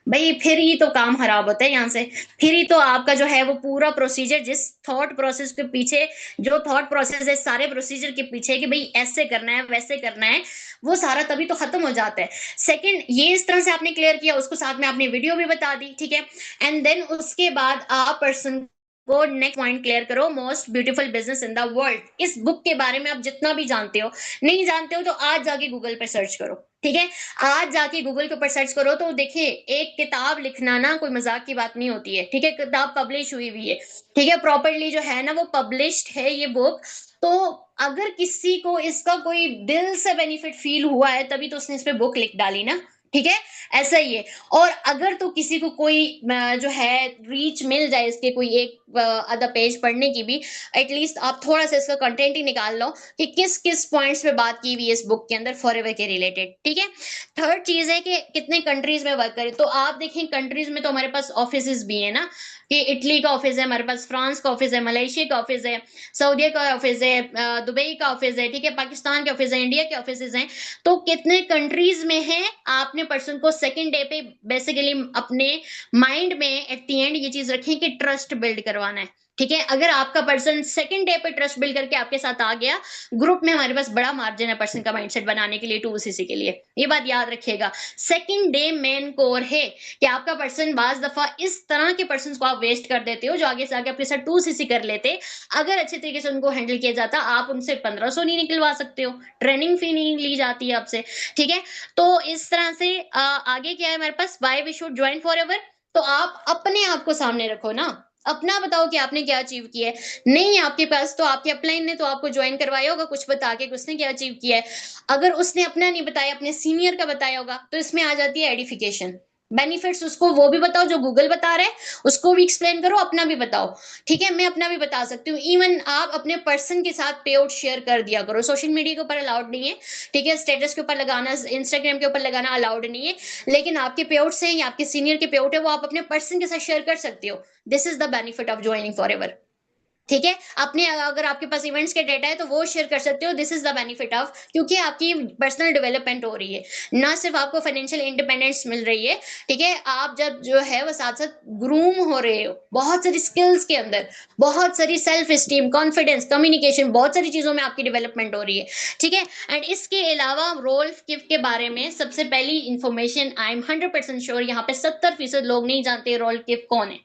भाई फिर ही तो काम खराब होता है यहाँ से। फिर ही तो आपका जो है वो पूरा प्रोसीजर, जिस थॉट प्रोसेस के पीछे, जो थॉट प्रोसेस है सारे प्रोसीजर के पीछे कि भाई ऐसे करना है वैसे करना है, वो सारा तभी तो खत्म हो जाता है। सेकंड, ये इस तरह से आपने क्लियर किया, उसको साथ में आपने वीडियो भी बता दी। ठीक है, एंड देन उसके बाद आप पर्सन वो नेक्स्ट पॉइंट क्लियर करो, most beautiful business in the world. इस बुक के बारे में आप जितना भी जानते हो, नहीं जानते हो तो आज जाके गूगल पर सर्च करो। ठीक है, आज जाके गूगल के ऊपर सर्च करो तो देखिए, एक किताब लिखना ना कोई मजाक की बात नहीं होती है। ठीक है, किताब पब्लिश हुई हुई है, ठीक है, प्रॉपरली जो है ना वो पब्लिश्ड है ये बुक। तो अगर किसी को इसका कोई दिल से बेनिफिट फील हुआ है तभी तो उसने इस पे बुक लिख डाली ना। ठीक है, ऐसा ही है। और अगर तो किसी को कोई जो है रीच मिल जाए इसके कोई एक आधा पेज पढ़ने की भी, एटलीस्ट आप थोड़ा सा इसका कंटेंट ही निकाल लो कि किस किस पॉइंट्स पे बात की हुई है इस बुक के अंदर फॉरएवर के रिलेटेड। ठीक है, थर्ड चीज है कि कितने कंट्रीज में वर्क करें। तो आप देखें कंट्रीज में तो हमारे पास ऑफिस भी है ना, कि इटली का ऑफिस है हमारे पास, फ्रांस का ऑफिस है, मलेशिया का ऑफिस है, सऊदी का ऑफिस है, दुबई का ऑफिस है, ठीक है, पाकिस्तान के ऑफिस है, इंडिया के ऑफिस हैं। तो कितने कंट्रीज में है, आपने पर्सन को सेकंड डे पे बेसिकली अपने माइंड में एट द एंड ये चीज रखें कि ट्रस्ट बिल्ड करवाना है। ठीक है, अगर आपका पर्सन सेकंड डे पे ट्रस्ट बिल्ड करके आपके साथ आ गया, ग्रुप में हमारे पास बड़ा मार्जिन है पर्सन का माइंडसेट बनाने के लिए, 2CC के लिए, ये बात याद रखिएगा। सेकंड डे मेन कोर है कि आपका पर्सन, बाज दफा इस तरह के पर्सन को आप वेस्ट कर देते हो जो आगे से आके आपके साथ 2CC कर लेते। अगर अच्छे तरीके से उनको हैंडल किया जाता, आप उनसे 1500 नहीं निकलवा सकते हो, ट्रेनिंग फी नहीं ली जाती है आपसे। ठीक है, तो इस तरह से आगे क्या है हमारे पास, why we should join forever. तो आप अपने आप को सामने रखो ना, अपना बताओ कि आपने क्या अचीव किया है। नहीं है आपके पास तो आपके अपलाइन ने तो आपको ज्वाइन करवाया होगा कुछ बता के कि उसने क्या अचीव किया है। अगर उसने अपना नहीं बताया, अपने सीनियर का बताया होगा, तो इसमें आ जाती है एडिफिकेशन, बेनिफिट्स उसको वो भी बताओ जो गूगल बता रहा है, उसको भी एक्सप्लेन करो, अपना भी बताओ। ठीक है, मैं अपना भी बता सकती हूँ। इवन आप अपने पर्सन के साथ पे आउट शेयर कर दिया करो, सोशल मीडिया के ऊपर अलाउड नहीं है। ठीक है, स्टेटस के ऊपर लगाना, इंस्टाग्राम के ऊपर लगाना अलाउड नहीं है, लेकिन आपके पे आउट्स हैं या आपके सीनियर के पे आउट है, वो आप अपने पर्सन के साथ शेयर कर सकते हो। This is the benefit of joining for ever. ठीक है, अपने अगर आपके पास इवेंट्स के डेटा है तो वो शेयर कर सकते हो। This is the benefit of, क्योंकि आपकी पर्सनल डेवलपमेंट हो रही है, ना सिर्फ आपको फाइनेंशियल इंडिपेंडेंस मिल रही है। ठीक है, आप जब जो है वो साथ साथ ग्रूम हो रहे हो बहुत सारी स्किल्स के अंदर, बहुत सारी सेल्फ स्टीम, कॉन्फिडेंस, कम्युनिकेशन, बहुत सारी चीजों में आपकी डेवलपमेंट हो रही है। ठीक है, एंड इसके अलावा रोल किफ के बारे में सबसे पहली इंफॉर्मेशन, आई एम 100% श्योर यहाँ पे 70% लोग नहीं जानते रोल किफ कौन है।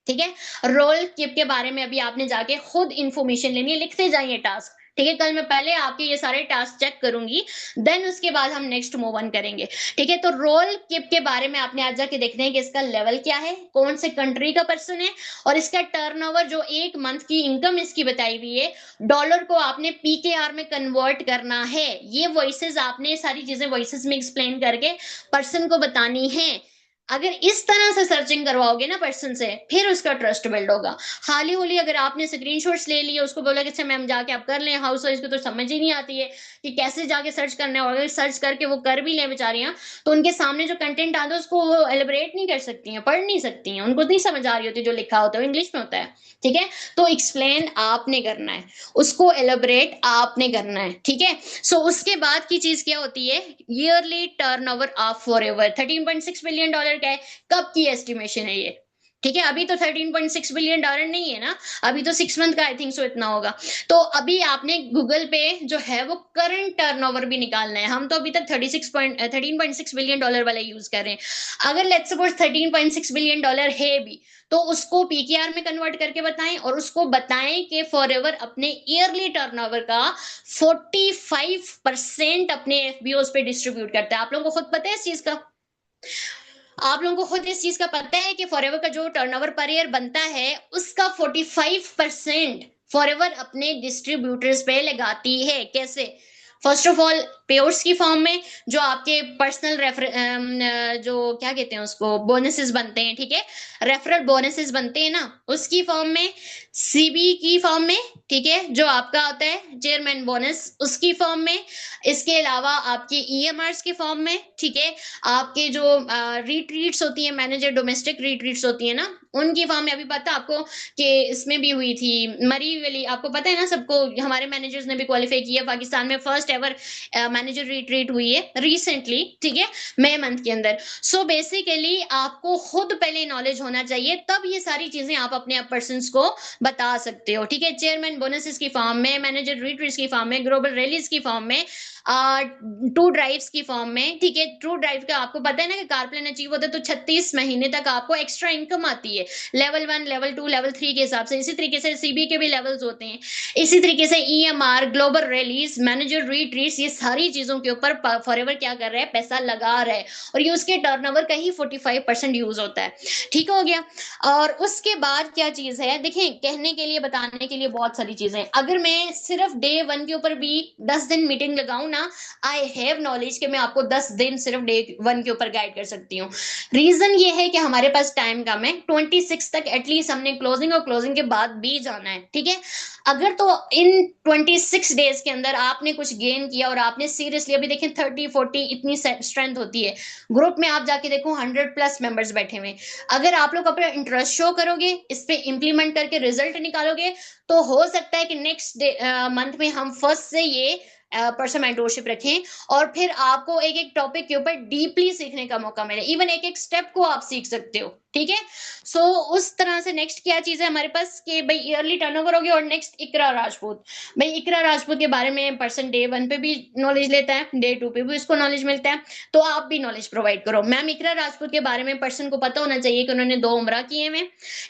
ठीक है, रोल किप के बारे में अभी आपने जाके खुद इंफॉर्मेशन लेनी है, लिखते जाइए टास्क। ठीक है, कल मैं पहले आपके ये सारे टास्क चेक करूंगी, देन उसके बाद हम नेक्स्ट मूव ऑन करेंगे। ठीक है, तो रोल किप के बारे में आपने आज जाके देखना है कि इसका लेवल क्या है, कौन से कंट्री का पर्सन है, और इसका टर्नओवर जो एक मंथ की इनकम इसकी बताई हुई है, डॉलर को आपने PKR में कन्वर्ट करना है। ये वॉइसेस आपने सारी चीजें वॉइसेस में एक्सप्लेन करके पर्सन को बतानी है। अगर इस तरह से सर्चिंग करवाओगे ना पर्सन से, फिर उसका ट्रस्ट बिल्ड होगा। हाली होली अगर आपने स्क्रीनशॉट्स ले लिए, उसको बोला कि अच्छा मैम जाके आप कर लें, हाउस वाइफ को तो समझ ही नहीं आती है कि कैसे जाके सर्च करना है, और अगर सर्च करके वो कर भी लें बेचारियां, तो उनके सामने जो कंटेंट आता है उसको वो एलिब्रेट नहीं कर सकती हैं, पढ़ नहीं सकती हैं, उनको नहीं समझ आ रही होती, जो लिखा होता है इंग्लिश में होता है। ठीक है, तो एक्सप्लेन आपने करना है, उसको एलिब्रेट आपने करना है। ठीक है, सो उसके बाद की चीज क्या होती है, yearly turnover of forever $13.6 billion का है। कब की एस्टिमेशन है ये? ठीक है, अभी तो $13.6 बिलियन नहीं है ना, अभी तो 6 मंथ का आई थिंक सो इतना होगा। तो अभी आपने गूगल पे जो है वो करंट टर्नओवर भी निकालना है। हम तो अभी तक 13.6 बिलियन डॉलर वाला यूज कर रहे हैं। अगर लेट्स सपोज $13.6 बिलियन है भी, तो उसको PKR में कन्वर्ट करके बताएं, और उसको बताएं कि फॉरएवर अपने ईयरली टर्नओवर का 45% अपने FBOs पे डिस्ट्रीब्यूट करता है। आप लोगों को खुद पता है इस चीज का? आप लोगों को खुद इस चीज का पता है कि फॉरएवर का जो टर्नओवर पर ईयर बनता है, उसका 45% फॉरएवर अपने डिस्ट्रीब्यूटर्स पे लगाती है। कैसे? फर्स्ट ऑफ ऑल पेयर्स की फॉर्म में, जो आपके पर्सनल रेफर जो क्या कहते हैं उसको, बोनसेस बनते हैं। ठीक है, रेफरल बोनसेस बनते हैं ना, उसकी फॉर्म में, CB की फॉर्म में, ठीक है, जो आपका होता है चेयरमैन बोनस, उसकी फॉर्म में, इसके अलावा आपके EMRs की फॉर्म में। ठीक है, आपके जो रिट्रीट्स होती है, मैनेजर डोमेस्टिक रिट्रीट्स होती है ना, उनकी फॉर्म में। अभी पता आपको कि इसमें भी हुई थी मरी वाली, आपको पता है ना सबको, हमारे मैनेजर्स ने भी क्वालिफाई किया, पाकिस्तान में फर्स्ट एवर मैनेजर रिट्रीट हुई है रिसेंटली। ठीक है, मई मंथ के अंदर। सो बेसिकली आपको खुद पहले नॉलेज होना चाहिए, तब ये सारी चीजें आप अपने पर्सन को बता सकते हो। ठीक है, चेयरमैन बोनसेस की फॉर्म में, मैनेजर रिट्रीट्स की फॉर्म में, ग्लोबल रैलीज की फॉर्म में, टू ड्राइव्स की फॉर्म में। ठीक है, टू ड्राइव का आपको पता है ना कि कार प्लान अचीव होता है तो 36 महीने तक आपको एक्स्ट्रा इनकम आती है, लेवल 1, लेवल 2, लेवल 3 के हिसाब से। इसी तरीके से CB के भी लेवल्स होते हैं। इसी तरीके से EMR, global rallies, manager retreats, ये सारी चीजों के ऊपर फॉरएवर क्या कर रहा है, पैसा लगा रहा है, और ये उसके टर्नओवर का ही 45% यूज होता है। ठीक हो गया। और उसके बाद क्या चीज है, देखें, कहने के लिए, बताने के लिए बहुत सारी चीजें। अगर मैं सिर्फ डे 1 के ऊपर भी 10 दिन मीटिंग लगाऊं ना, आई हैव नॉलेज कि मैं आपको 10 दिन सिर्फ डे 1 के ऊपर गाइड कर सकती हूँ। रीजन ये है कि हमारे पास टाइम कम है, 26 तक एटलीस्ट हमने क्लोजिंग और क्लोजिंग के बाद भी जाना है, ठीक है। अगर तो इन 26 डेज के अंदर आपने कुछ गेन किया और आपने सीरियसली, अभी देखें 30-40 इतनी स्ट्रेंथ होती है, ग्रुप में आप जाके देखो 100+ मेंबर्स बैठे हुए, अगर आप लोग अपना इंटरेस्ट शो करोगे, इस पे इंप्लीमेंट करके रिजल्ट निकालोगे, तो हो सकता है कि नेक्स्ट मंथ में हम फर्स्ट से ये पर्सन मेंटोरशिप रखें और फिर आपको एक एक टॉपिक के ऊपर डीपली सीखने का मौका मिले, इवन एक एक स्टेप को आप सीख सकते हो, ठीक है। सो उस तरह से नेक्स्ट क्या चीज है हमारे पास कि भाई ईयरली टर्नओवर हो गया, और नेक्स्ट इकरा राजपूत। भाई इकरा राजपूत के बारे में पर्सन डे 1 पे भी नॉलेज लेता है, डे 2 पे भी इसको नॉलेज मिलता है, तो आप भी नॉलेज प्रोवाइड करो। मैम इकरा राजपूत के बारे में पर्सन को पता होना चाहिए कि उन्होंने 2 उम्रा किए हुए,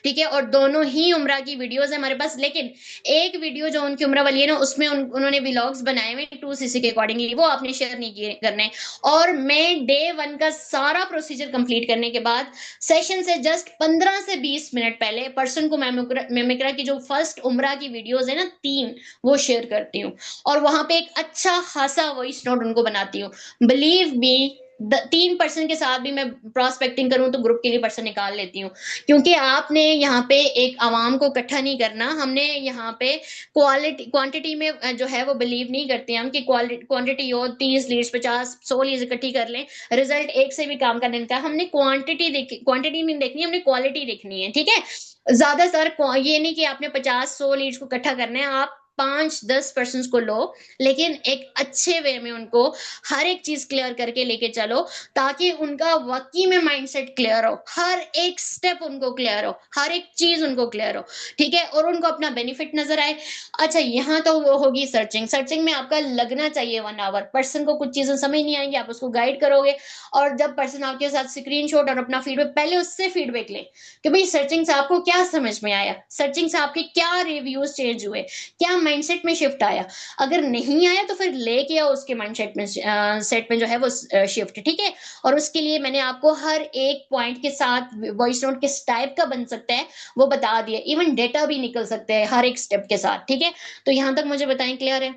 ठीक है, और दोनों ही उम्रा की वीडियोज है हमारे पास, लेकिन एक वीडियो जो उनकी उम्र वाली है ना, उसमें उन्होंने व्लॉग्स बनाए हुए 2cc के अकॉर्डिंगली, वो आपने शेयर नहीं किए करने। और मैं डे 1 का सारा प्रोसीजर कंप्लीट करने के बाद सेशन से जस्ट 15 से 20 मिनट पहले पर्सन को मेमिक्रा की जो फर्स्ट उम्रा की वीडियोस है ना 3, वो शेयर करती हूँ, और वहां पे एक अच्छा खासा वॉइस नोट उनको बनाती हूँ। बिलीव मी, 3% के साथ भी मैं प्रोस्पेक्टिंग करूं तो ग्रुप के लिए पर्सन निकाल लेती हूँ, क्योंकि आपने यहाँ पे एक आवाम को इकट्ठा नहीं करना, हमने यहाँ पे क्वालिटी क्वांटिटी में जो है वो बिलीव नहीं करते हम कि क्वांटिटी हो 30 लीड्स 50-100 लीड्स इकट्ठी कर लें, रिजल्ट एक से भी काम करने का। हमने क्वांटिटी नहीं देखनी, हमने क्वालिटी देखनी है, ठीक है। ज्यादातर ये नहीं कि आपने 50-100 लीड्स को इकट्ठा करना है, आप 5-10 पर्सन को लो, लेकिन एक अच्छे वे में उनको हर एक चीज क्लियर करके लेके चलो, ताकि उनका वाकई में माइंडसेट क्लियर हो, हर एक स्टेप उनको क्लियर हो, हर एक चीज उनको क्लियर हो, ठीक है, और उनको अपना बेनिफिट नजर आए। अच्छा, यहाँ तो वो होगी सर्चिंग में आपका लगना चाहिए 1 आवर। पर्सन को कुछ चीजें समझ नहीं आएंगी, आप उसको गाइड करोगे, और जब पर्सन आपके साथ स्क्रीनशॉट और अपना फीडबैक, पहले उससे फीडबैक ले कि भाई सर्चिंग से आपको क्या समझ में आया, सर्चिंग से आपके क्या रिव्यूज चेंज हुए, क्या माइंडसेट में शिफ्ट आया। अगर नहीं आया तो फिर लेके आओ उसके माइंडसेट में, सेट में जो है वो शिफ्ट, ठीक है। और उसके लिए मैंने आपको हर एक पॉइंट के साथ वॉइस नोट किस टाइप का बन सकता है वो बता दिया, इवन डेटा भी निकल सकते हैं हर एक स्टेप के साथ, ठीक है। तो यहां तक मुझे बताएं, क्लियर है?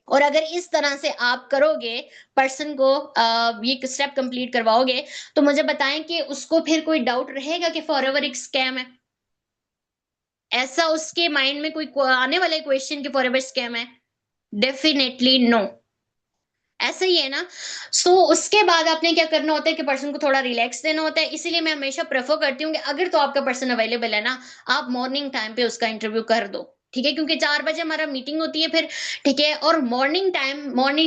और अगर इस तरह से आप करोगे, पर्सन को ये स्टेप कंप्लीट करवाओगे, तो मुझे बताएं कि उसको फिर कोई डाउट रहेगा कि फॉरएवर एक स्कैम है? ऐसा उसके माइंड में कोई आने वाला क्वेश्चन कि फॉरएवर स्कैम है? Definitely no. ऐसा ही है ना। सो उसके बाद आपने क्या करना होता है कि पर्सन को थोड़ा रिलैक्स देना होता है, इसीलिए मैं हमेशा प्रेफर करती हूँ कि अगर तो आपका पर्सन अवेलेबल है ना, आप मॉर्निंग टाइम पे उसका इंटरव्यू कर दो, ठीक है, क्योंकि 4 बजे हमारा मीटिंग होती है फिर, ठीक है। और मॉर्निंग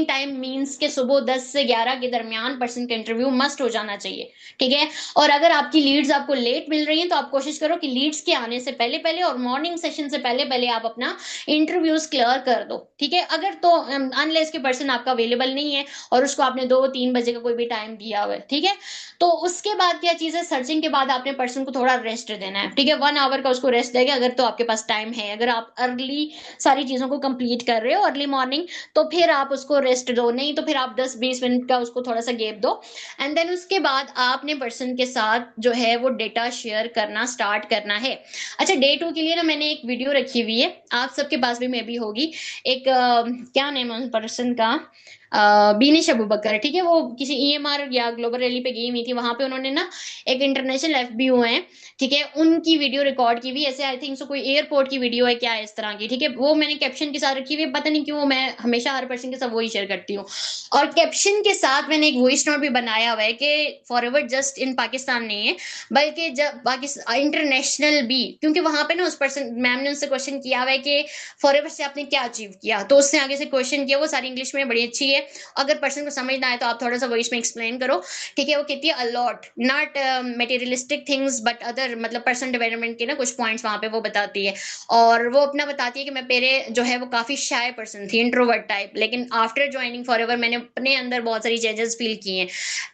टाइम मींस के सुबह 10 से 11 के दरमियान पर्सन का इंटरव्यू मस्ट हो जाना चाहिए, ठीक है। और अगर आपकी लीड्स आपको लेट मिल रही हैं, तो आप कोशिश करो कि लीड्स के आने से पहले पहले और मॉर्निंग सेशन से पहले पहले आप अपना इंटरव्यूज क्लियर कर दो, ठीक है। अगर तो अनलेस के पर्सन आपका अवेलेबल नहीं है और उसको आपने 2-3 बजे का कोई भी टाइम दिया हुआ है, ठीक है, तो उसके बाद क्या चीज है, सर्चिंग के बाद आपने पर्सन को थोड़ा रेस्ट देना है, ठीक है। 1 आवर का उसको रेस्ट देगा, अगर तो आपके पास टाइम है, अगर आप अर्ली सारी चीजों को कंप्लीट कर रहे हो अर्ली मॉर्निंग, तो फिर आप उसको रेस्ट दो, नहीं तो फिर आप 10-20 मिनट का उसको थोड़ा सा गैप दो। एंड देन उसके बाद आपने पर्सन के साथ जो है वो डेटा शेयर करना स्टार्ट करना है। अच्छा, डे 2 के लिए ना मैंने एक वीडियो रखी हुई है, आप सबके पास भी मे भी होगी, एक क्या नेम है उस पर्सन का, बीनिश अबू बकर, ठीक है। वो किसी ईएमआर या ग्लोबल रैली पे गई हुई थी, वहां पे उन्होंने ना एक इंटरनेशनल एफबीओ है, ठीक है, उनकी वीडियो रिकॉर्ड की हुई, ऐसे आई थिंक सो कोई एयरपोर्ट की वीडियो है क्या है इस तरह की, ठीक है। वो मैंने कैप्शन के साथ रखी हुई है, पता नहीं क्यों मैं हमेशा हर पर्सन के साथ वही शेयर करती हूँ। और कैप्शन के साथ मैंने एक वॉइस नोट भी बनाया हुआ है कि फॉरएवर जस्ट इन पाकिस्तान नहीं है, बल्कि जब पाकिस्तान इंटरनेशनल भी, क्योंकि वहां पे ना उस पर्सन मैम ने उनसे क्वेश्चन किया हुआ है कि फॉरएवर से आपने क्या अचीव किया, तो उससे आगे से क्वेश्चन किया, वो सारी इंग्लिश में बड़ी अच्छी है, अगर पर्सन को समझ ना आए तो आप थोड़ा सा वॉइस में एक्सप्लेन करो, ठीक है। वो कहती है a lot not materialistic things but other, मतलब पर्सन डेवलपमेंट के ना कुछ पॉइंट्स वहां पे वो बताती है। और वो अपना बताती है कि मैं पहले जो है वो काफी शाय पर्सन थी, इंट्रोवर्ट टाइप, लेकिन आफ्टर ज्वाइनिंग फॉरएवर मैंने अपने अंदर बहुत सारी चेंजेस फील किए हैं।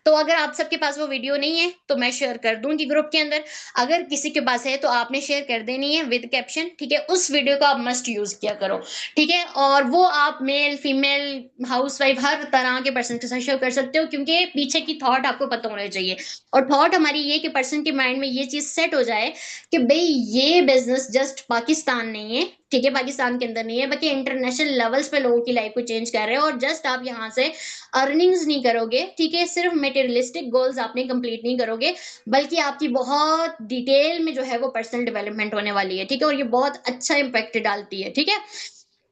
तो अगर आप सबके पास वो वीडियो नहीं है तो मैं शेयर कर दूंगी ग्रुप के अंदर, अगर किसी के पास है तो आपने शेयर कर देनी है विद कैप्शन, ठीक है। उस वीडियो को आप मस्ट यूज किया करो, ठीक है। और वो आप मेल फीमेल हाउस वाइफ हर तरह के पर्सन के साथ शेयर कर सकते हो, क्योंकि पीछे की थॉट आपको पता होने चाहिए। और थॉट हमारी ये कि पर्सन के माइंड में ये चीज सेट हो जाए कि भाई ये बिजनेस जस्ट पाकिस्तान नहीं है, ठीक है, पाकिस्तान के अंदर नहीं है, बल्कि इंटरनेशनल लेवल्स पे लोगों की लाइफ को चेंज कर रहे हैं। और जस्ट आप यहाँ से अर्निंग्स नहीं करोगे, ठीक है, सिर्फ मेटेरियलिस्टिक गोल्स आपने कंप्लीट नहीं करोगे, बल्कि आपकी बहुत डिटेल में जो है वो पर्सनल डेवलपमेंट होने वाली है, ठीक है, और ये बहुत अच्छा इंपैक्ट डालती है, ठीक है।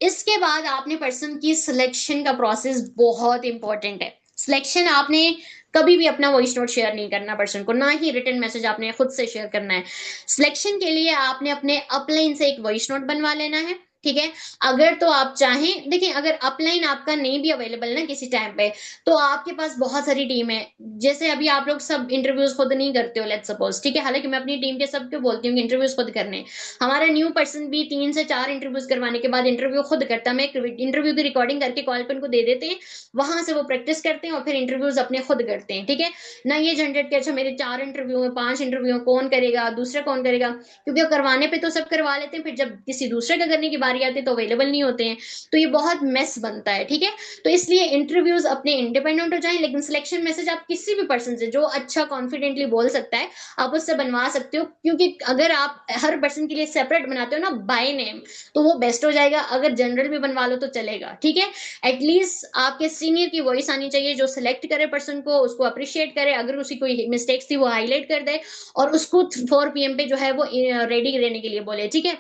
इसके बाद आपने पर्सन की सिलेक्शन का प्रोसेस बहुत इंपॉर्टेंट है। सिलेक्शन आपने कभी भी अपना वॉइस नोट शेयर नहीं करना पर्सन को, ना ही रिटन मैसेज आपने खुद से शेयर करना है। सिलेक्शन के लिए आपने अपने अपलाइन से एक वॉइस नोट बनवा लेना है, ठीक है। अगर तो आप चाहें, देखिए, अगर अपलाइन आपका नहीं भी अवेलेबल ना किसी टाइम पे, तो आपके पास बहुत सारी टीम है। जैसे अभी आप लोग सब इंटरव्यूज खुद नहीं करते हो, लेट्स सपोज, ठीक है, हालांकि मैं अपनी टीम के सबको बोलती हूँ कि इंटरव्यूज खुद करने। हमारा न्यू पर्सन भी 3 से 4 इंटरव्यूज करवाने के बाद इंटरव्यू खुद करता है। मैं इंटरव्यू की रिकॉर्डिंग करके कॉल पे उनको दे देते हैं, वहां से वो प्रैक्टिस करते हैं और फिर इंटरव्यूज अपने खुद करते हैं, ठीक है। ना ये झंझट के अच्छा मेरे 4 इंटरव्यू है, 5 इंटरव्यू, कौन करेगा, दूसरा कौन करेगा, क्योंकि वो करवाने पे तो सब करवा लेते हैं, फिर जब किसी दूसरे का करने की बारी आती है तो अवेलेबल नहीं होते हैं, तो ये बहुत मेस बनता है, ठीक है। तो इसलिए इंटरव्यूज अपने इंडिपेंडेंट हो जाए, लेकिन सिलेक्शन मैसेज आप किसी भी पर्सन से जो अच्छा कॉन्फिडेंटली बोल सकता है आप उससे बनवा सकते हो, क्योंकि अगर आप हर पर्सन के लिए सेपरेट बनाते हो ना बाय नेम, तो वो बेस्ट हो जाएगा। अगर जनरल भी बनवा लो तो चलेगा, ठीक है। एटलीस्ट आपके सीनियर की वॉइस आनी चाहिए जो सिलेक्ट करे पर्सन को, उसको अप्रिशिएट करे, अगर उसकी कोई मिस्टेक्स थी वो हाईलाइट कर दे और उसको 4 PM पे जो है वो रेडी रहने के लिए बोले, ठीक है।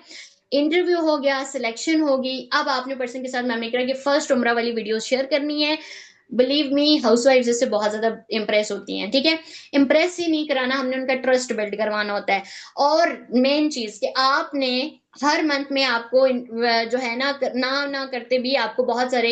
इंटरव्यू हो गया, सिलेक्शन होगी, अब आपने पर्सन के साथ मैमिक्रा की फर्स्ट उम्रा वाली वीडियो शेयर करनी है। बिलीव मी, हाउसवाइफ इससे बहुत ज्यादा इंप्रेस होती हैं, ठीक है। इंप्रेस ही नहीं कराना, हमने उनका ट्रस्ट बिल्ड करवाना होता है। और मेन चीज कि आपने हर मंथ में आपको जो है ना करते भी आपको बहुत सारे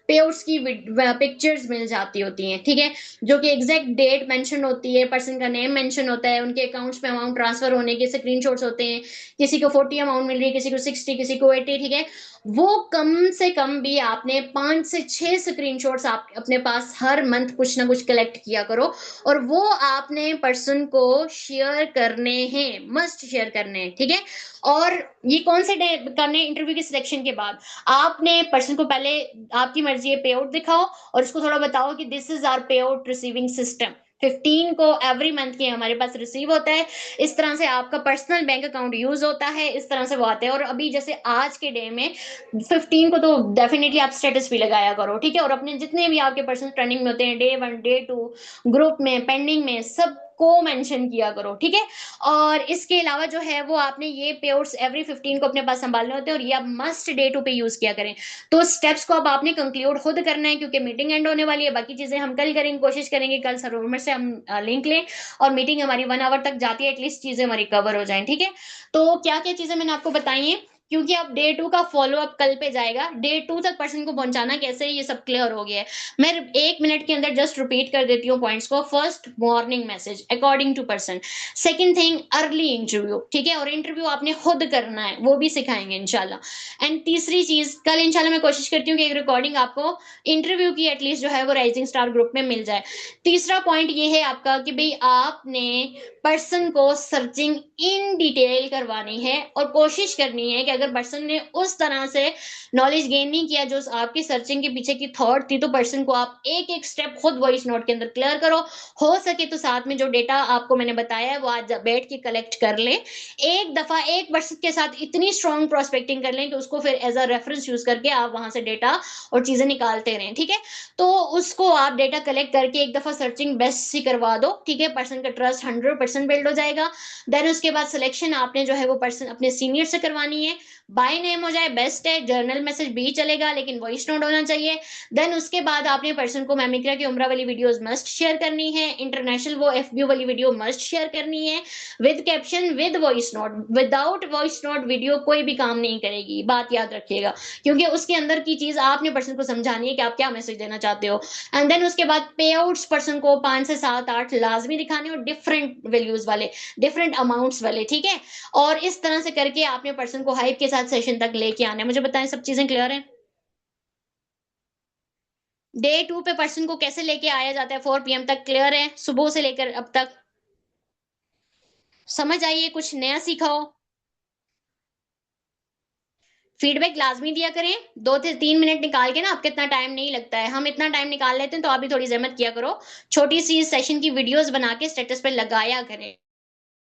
पेआउट्स की पिक्चर्स मिल जाती होती हैं, ठीक है, जो कि एग्जैक्ट डेट मेंशन होती है, पर्सन का नेम मेंशन होता है, उनके अकाउंट्स में अमाउंट ट्रांसफर होने के स्क्रीनशॉट्स होते हैं। किसी को 40 अमाउंट मिल रही है, किसी को 60, किसी को 80, ठीक है। वो कम से कम भी आपने 5 से 6 स्क्रीनशॉट्स आप अपने पास हर मंथ कुछ ना कुछ कलेक्ट किया करो, और वो आपने पर्सन को शेयर करने हैं, मस्ट शेयर करने हैं, ठीक है। और ये कौन से डे करने, इंटरव्यू के सिलेक्शन के बाद आपने पर्सन को पहले आपकी मर्जी है पे आउट दिखाओ और उसको थोड़ा बताओ कि दिस इज आवर पे आउट रिसीविंग सिस्टम। 15 को एवरी मंथ के हमारे पास रिसीव होता है, इस तरह से आपका पर्सनल बैंक अकाउंट यूज होता है, इस तरह से वो आते हैं। और अभी जैसे आज के डे में 15 को तो डेफिनेटली आप स्टेटस भी लगाया करो, ठीक है। और अपने जितने भी आपके पर्सन ट्रेंडिंग में होते हैं, Day 1 Day 2 ग्रुप में, पेंडिंग में, सब को मेंशन किया करो, ठीक है। और इसके अलावा जो है वो आपने ये पेआउट्स एवरी 15 को अपने पास संभालने होते हैं, और ये आप मस्ट Day 2 पे यूज किया करें। तो स्टेप्स को अब आपने कंक्लूड खुद करना है, क्योंकि मीटिंग एंड होने वाली है। बाकी चीजें हम कल करेंगे, कोशिश करेंगे कल सर्वर से हम लिंक लें और मीटिंग हमारी 1 आवर तक जाती है, एटलीस्ट चीजें हमारी कवर हो जाएं, ठीक है। तो क्या क्या चीजें मैंने आपको बताई हैं, क्योंकि अब Day 2 का फॉलो अप कल पे जाएगा। Day 2 तक पर्सन को पहुंचाना कैसे है ये सब क्लियर हो गया है। मैं 1 मिनट के अंदर जस्ट रिपीट कर देती हूँ पॉइंट्स को। First, morning message according to person. Second thing, early interview, ठीक है, और इंटरव्यू आपने खुद करना है, वो भी सिखाएंगे इंशाल्लाह। एंड तीसरी चीज, कल इंशाल्लाह मैं कोशिश करती हूँ कि एक रिकॉर्डिंग आपको इंटरव्यू की एटलीस्ट जो है वो राइजिंग स्टार ग्रुप में मिल जाए। तीसरा पॉइंट ये है आपका कि भाई आपने पर्सन को सर्चिंग इन डिटेल करवानी है, और कोशिश करनी है कि अगर पर्सन ने उस तरह से नॉलेज गेन नहीं किया जो आपकी सर्चिंग के पीछे की थॉट थी, तो पर्सन को आप एक एक स्टेप खुद वॉइस नोट के अंदर क्लियर करो। हो सके तो साथ में जो डेटा आपको मैंने बताया है वो आज बैठ के कलेक्ट कर ले। एक दफा एक पर्सन के साथ इतनी स्ट्रॉन्ग प्रोस्पेक्टिंग कर लें कि उसको फिर एज अ रेफरेंस यूज करके आप वहां से डेटा और चीजें निकालते रहें, ठीक है। तो उसको आप डेटा कलेक्ट करके एक दफा सर्चिंग बेस्ट सी करवा दो, ठीक है, पर्सन का ट्रस्ट 100% बिल्ड हो जाएगा। देन उसके बाद सिलेक्शन आपने जो है वो पर्सन अपने सीनियर से करवानी है। बाय नेम हो जाए बेस्ट है, जर्नल मैसेज भी चलेगा लेकिन वॉइस नोट होना चाहिए। देन उसके बाद आपने पर्सन को मैमिक्रा की उम्रा वाली वीडियोस मस्ट शेयर करनी है, इंटरनेशनल वो एफबीओ वाली वीडियो मस्ट शेयर करनी है, with caption, with voice note. Without voice note video कोई भी काम नहीं करेगी, बात याद रखिएगा, क्योंकि उसके अंदर की चीज आपने पर्सन को समझानी है कि आप क्या मैसेज देना चाहते हो। एंड देन उसके बाद पे आउट्स पर्सन को 5 से 7 8 लाजमी दिखाने, और डिफरेंट वैल्यूज वाले, डिफरेंट अमाउंट्स वाले, ठीक है। और इस तरह से करके आपने पर्सन को हाइप के साथ सेशन तक लेके आना है। मुझे बताएं सब चीजें क्लियर है। Day 2 पे पर्सन को कैसे लेके आया जाता है 4 PM तक क्लियर है, सुबह से लेकर अब तक समझ आइए, कुछ नया सीखा हो। फीडबैक लाजमी दिया करें, 2 से 3 मिनट निकाल के ना, आपको इतना टाइम नहीं लगता है, हम इतना टाइम निकाल लेते हैं, तो आप भी थोड़ी जहमत किया करो, छोटी सी सेशन की वीडियोस बना के स्टेटस पे लगाया करें।